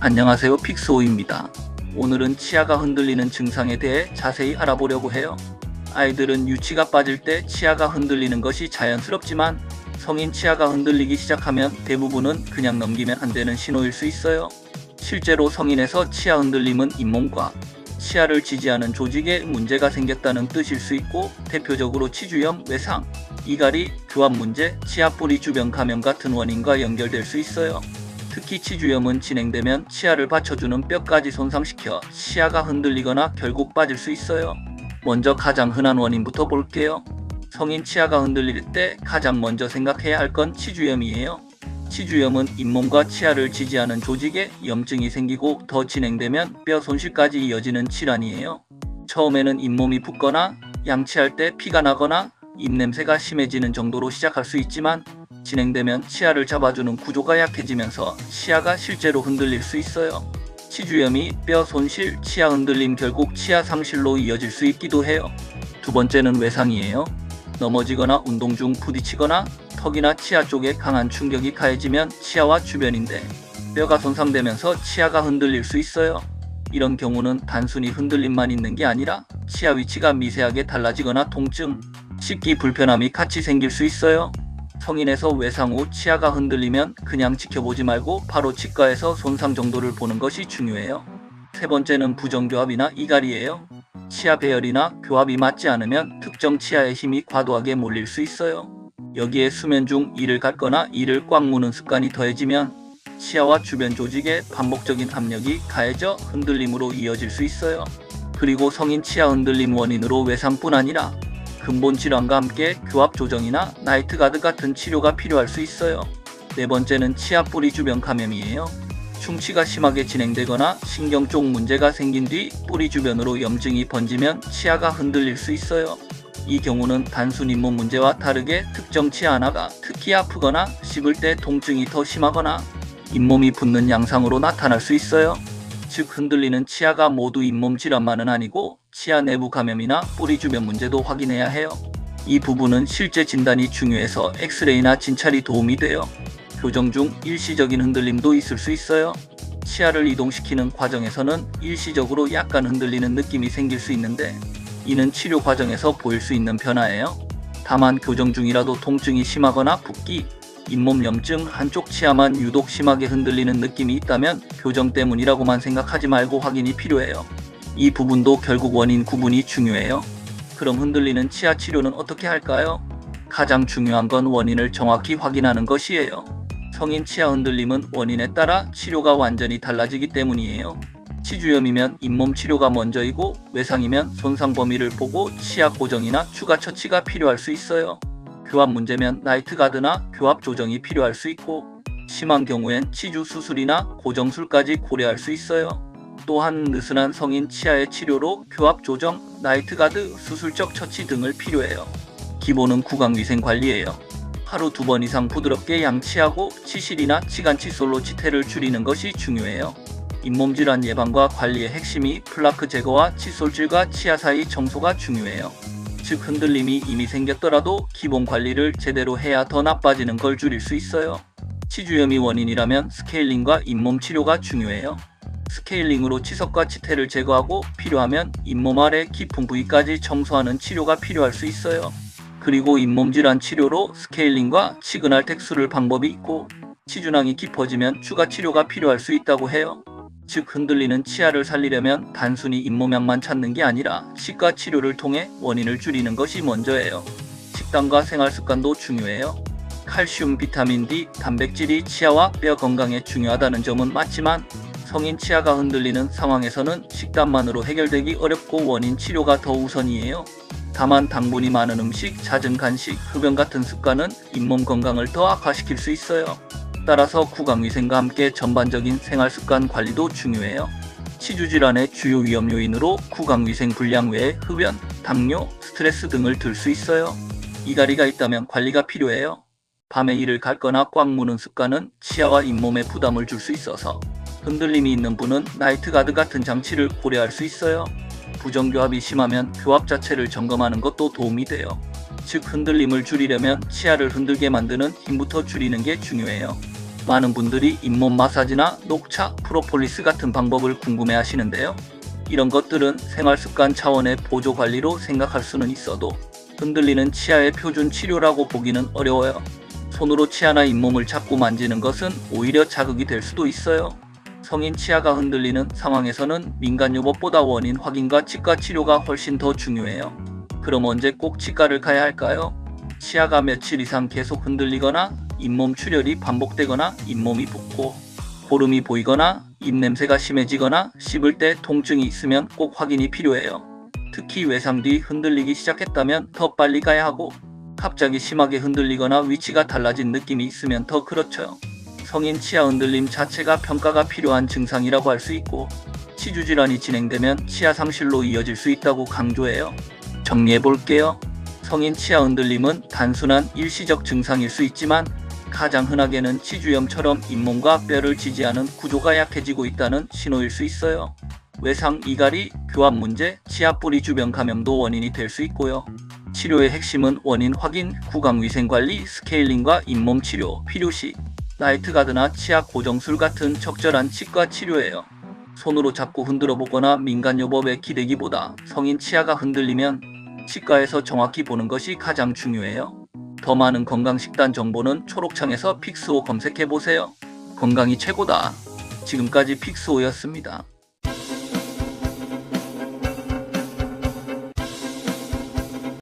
안녕하세요, 픽스호입니다. 오늘은 치아가 흔들리는 증상에 대해 자세히 알아보려고 해요. 아이들은 유치가 빠질 때 치아가 흔들리는 것이 자연스럽지만 성인 치아가 흔들리기 시작하면 대부분은 그냥 넘기면 안 되는 신호일 수 있어요. 실제로 성인에서 치아 흔들림은 잇몸과 치아를 지지하는 조직에 문제가 생겼다는 뜻일 수 있고, 대표적으로 치주염, 외상, 이갈이, 교합 문제, 치아 뿌리 주변 감염 같은 원인과 연결될 수 있어요. 특히 치주염은 진행되면 치아를 받쳐주는 뼈까지 손상시켜 치아가 흔들리거나 결국 빠질 수 있어요. 먼저 가장 흔한 원인부터 볼게요. 성인 치아가 흔들릴 때 가장 먼저 생각해야 할 건 치주염이에요. 치주염은 잇몸과 치아를 지지하는 조직에 염증이 생기고 더 진행되면 뼈 손실까지 이어지는 질환이에요. 처음에는 잇몸이 붓거나 양치할 때 피가 나거나 입냄새가 심해지는 정도로 시작할 수 있지만, 진행되면 치아를 잡아주는 구조가 약해지면서 치아가 실제로 흔들릴 수 있어요. 치주염이 뼈 손실, 치아 흔들림, 결국 치아 상실로 이어질 수 있기도 해요. 두 번째는 외상이에요. 넘어지거나 운동 중 부딪히거나 턱이나 치아 쪽에 강한 충격이 가해지면 치아와 주변인데 뼈가 손상되면서 치아가 흔들릴 수 있어요. 이런 경우는 단순히 흔들림만 있는 게 아니라 치아 위치가 미세하게 달라지거나 통증, 씹기 불편함이 같이 생길 수 있어요. 성인에서 외상 후 치아가 흔들리면 그냥 지켜보지 말고 바로 치과에서 손상 정도를 보는 것이 중요해요. 세 번째는 부정교합이나 이갈이에요. 치아 배열이나 교합이 맞지 않으면 특정 치아의 힘이 과도하게 몰릴 수 있어요. 여기에 수면 중 이를 깎거나 이를 꽉 무는 습관이 더해지면 치아와 주변 조직에 반복적인 압력이 가해져 흔들림으로 이어질 수 있어요. 그리고 성인 치아 흔들림 원인으로 외상뿐 아니라 근본 질환과 함께 교합 조정이나 나이트 가드 같은 치료가 필요할 수 있어요. 네 번째는 치아 뿌리 주변 감염이에요. 충치가 심하게 진행되거나 신경 쪽 문제가 생긴 뒤 뿌리 주변으로 염증이 번지면 치아가 흔들릴 수 있어요. 이 경우는 단순 잇몸 문제와 다르게 특정 치아 하나가 특히 아프거나 씹을 때 통증이 더 심하거나 잇몸이 붓는 양상으로 나타날 수 있어요. 즉, 흔들리는 치아가 모두 잇몸 질환만은 아니고 치아 내부 감염이나 뿌리 주변 문제도 확인해야 해요. 이 부분은 실제 진단이 중요해서 엑스레이나 진찰이 도움이 돼요. 교정 중 일시적인 흔들림도 있을 수 있어요. 치아를 이동시키는 과정에서는 일시적으로 약간 흔들리는 느낌이 생길 수 있는데, 이는 치료 과정에서 보일 수 있는 변화예요. 다만 교정 중이라도 통증이 심하거나 붓기, 잇몸 염증, 한쪽 치아만 유독 심하게 흔들리는 느낌이 있다면 교정 때문이라고만 생각하지 말고 확인이 필요해요. 이 부분도 결국 원인 구분이 중요해요. 그럼 흔들리는 치아 치료는 어떻게 할까요? 가장 중요한 건 원인을 정확히 확인하는 것이에요. 성인 치아 흔들림은 원인에 따라 치료가 완전히 달라지기 때문이에요. 치주염이면 잇몸 치료가 먼저이고, 외상이면 손상 범위를 보고 치아 고정이나 추가 처치가 필요할 수 있어요. 교합 문제면 나이트 가드나 교합 조정이 필요할 수 있고, 심한 경우엔 치주 수술이나 고정술까지 고려할 수 있어요. 또한 느슨한 성인 치아의 치료로 교합 조정, 나이트 가드, 수술적 처치 등을 필요해요. 기본은 구강위생 관리예요. 하루 2번 이상 부드럽게 양치하고 치실이나 치간 칫솔로 치태를 줄이는 것이 중요해요. 잇몸 질환 예방과 관리의 핵심이 플라크 제거와 칫솔질과 치아 사이 청소가 중요해요. 즉, 흔들림이 이미 생겼더라도 기본 관리를 제대로 해야 더 나빠지는 걸 줄일 수 있어요. 치주염이 원인이라면 스케일링과 잇몸 치료가 중요해요. 스케일링으로 치석과 치태를 제거하고 필요하면 잇몸 아래 깊은 부위까지 청소하는 치료가 필요할 수 있어요. 그리고 잇몸 질환 치료로 스케일링과 시그널 텍술을 방법이 있고, 치주낭이 깊어지면 추가 치료가 필요할 수 있다고 해요. 즉, 흔들리는 치아를 살리려면 단순히 잇몸약만 찾는 게 아니라 치과 치료를 통해 원인을 줄이는 것이 먼저예요. 식단과 생활 습관도 중요해요. 칼슘, 비타민 D, 단백질이 치아와 뼈 건강에 중요하다는 점은 맞지만, 성인 치아가 흔들리는 상황에서는 식단만으로 해결되기 어렵고 원인 치료가 더 우선이에요. 다만 당분이 많은 음식, 잦은 간식, 흡연 같은 습관은 잇몸 건강을 더 악화시킬 수 있어요. 따라서 구강위생과 함께 전반적인 생활습관 관리도 중요해요. 치주질환의 주요 위험 요인으로 구강위생 불량 외에 흡연, 당뇨, 스트레스 등을 들 수 있어요. 이갈이가 있다면 관리가 필요해요. 밤에 이를 깎거나 꽉 무는 습관은 치아와 잇몸에 부담을 줄 수 있어서 흔들림이 있는 분은 나이트 가드 같은 장치를 고려할 수 있어요. 부정교합이 심하면 교합 자체를 점검하는 것도 도움이 돼요. 즉, 흔들림을 줄이려면 치아를 흔들게 만드는 힘부터 줄이는 게 중요해요. 많은 분들이 잇몸 마사지나 녹차, 프로폴리스 같은 방법을 궁금해 하시는데요. 이런 것들은 생활습관 차원의 보조 관리로 생각할 수는 있어도 흔들리는 치아의 표준 치료라고 보기는 어려워요. 손으로 치아나 잇몸을 자꾸 만지는 것은 오히려 자극이 될 수도 있어요. 성인 치아가 흔들리는 상황에서는 민간요법보다 원인 확인과 치과 치료가 훨씬 더 중요해요. 그럼 언제 꼭 치과를 가야 할까요? 치아가 며칠 이상 계속 흔들리거나 잇몸 출혈이 반복되거나 잇몸이 붓고 고름이 보이거나 입냄새가 심해지거나 씹을 때 통증이 있으면 꼭 확인이 필요해요. 특히 외상 뒤 흔들리기 시작했다면 더 빨리 가야 하고 갑자기 심하게 흔들리거나 위치가 달라진 느낌이 있으면 더 그렇죠. 성인 치아 흔들림 자체가 평가가 필요한 증상이라고 할 수 있고 치주질환이 진행되면 치아 상실로 이어질 수 있다고 강조해요. 정리해볼게요. 성인 치아 흔들림은 단순한 일시적 증상일 수 있지만 가장 흔하게는 치주염처럼 잇몸과 뼈를 지지하는 구조가 약해지고 있다는 신호일 수 있어요. 외상, 이갈이, 교합 문제, 치아 뿌리 주변 감염도 원인이 될 수 있고요. 치료의 핵심은 원인 확인, 구강위생관리, 스케일링과 잇몸 치료, 필요시 나이트가드나 치아 고정술 같은 적절한 치과 치료예요. 손으로 잡고 흔들어 보거나 민간요법에 기대기보다 성인 치아가 흔들리면 치과에서 정확히 보는 것이 가장 중요해요. 더 많은 건강식단 정보는 초록창에서 픽스오 검색해보세요. 건강이 최고다. 지금까지 픽스오였습니다.